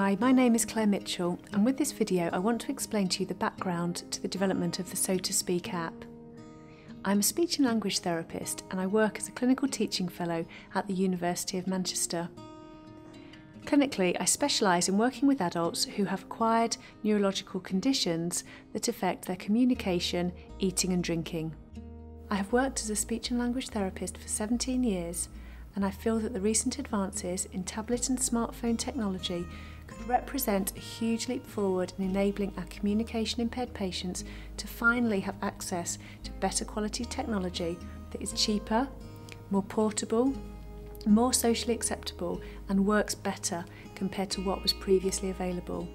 Hi, my name is Claire Mitchell, and with this video I want to explain to you the background to the development of the So2Speak app. I'm a speech and language therapist and I work as a clinical teaching fellow at the University of Manchester. Clinically, I specialise in working with adults who have acquired neurological conditions that affect their communication, eating and drinking. I have worked as a speech and language therapist for 17 years, and I feel that the recent advances in tablet and smartphone technology could represent a huge leap forward in enabling our communication impaired patients to finally have access to better quality technology that is cheaper, more portable, more socially acceptable and works better compared to what was previously available.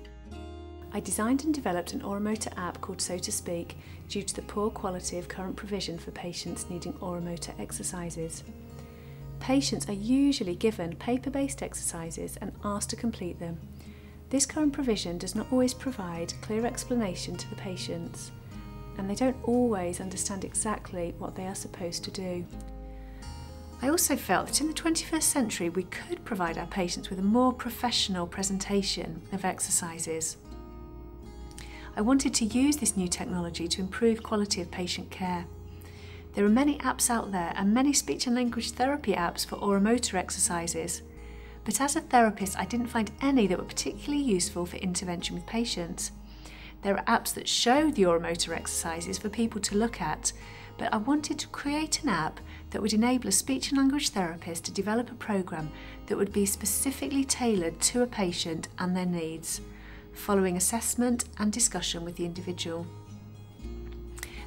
I designed and developed an oromotor app called So2Speak due to the poor quality of current provision for patients needing oromotor exercises. Patients are usually given paper-based exercises and asked to complete them. This current provision does not always provide clear explanation to the patients, and they don't always understand exactly what they are supposed to do. I also felt that in the 21st century we could provide our patients with a more professional presentation of exercises. I wanted to use this new technology to improve quality of patient care. There are many apps out there and many speech and language therapy apps for oromotor exercises, but as a therapist I didn't find any that were particularly useful for intervention with patients. There are apps that show the oromotor exercises for people to look at, but I wanted to create an app that would enable a speech and language therapist to develop a programme that would be specifically tailored to a patient and their needs, following assessment and discussion with the individual.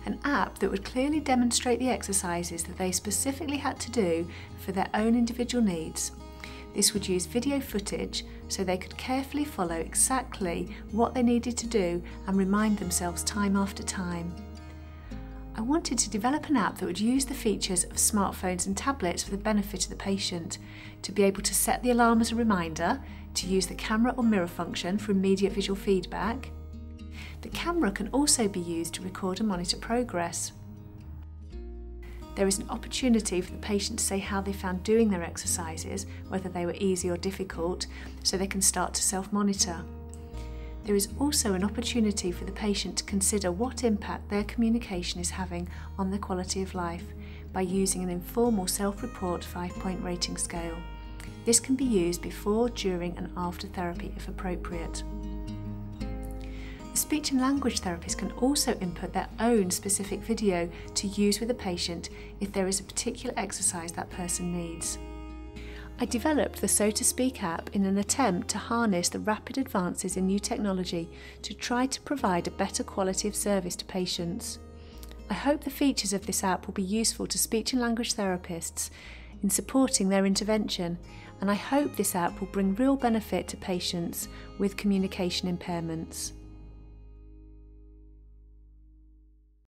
An app that would clearly demonstrate the exercises that they specifically had to do for their own individual needs. This would use video footage so they could carefully follow exactly what they needed to do and remind themselves time after time. I wanted to develop an app that would use the features of smartphones and tablets for the benefit of the patient, to be able to set the alarm as a reminder, to use the camera or mirror function for immediate visual feedback. The camera can also be used to record and monitor progress. There is an opportunity for the patient to say how they found doing their exercises, whether they were easy or difficult, so they can start to self-monitor. There is also an opportunity for the patient to consider what impact their communication is having on their quality of life by using an informal self-report 5-point rating scale. This can be used before, during and after therapy if appropriate. The speech and language therapist can also input their own specific video to use with a patient if there is a particular exercise that person needs. I developed the So2Speak app in an attempt to harness the rapid advances in new technology to try to provide a better quality of service to patients. I hope the features of this app will be useful to speech and language therapists in supporting their intervention, and I hope this app will bring real benefit to patients with communication impairments.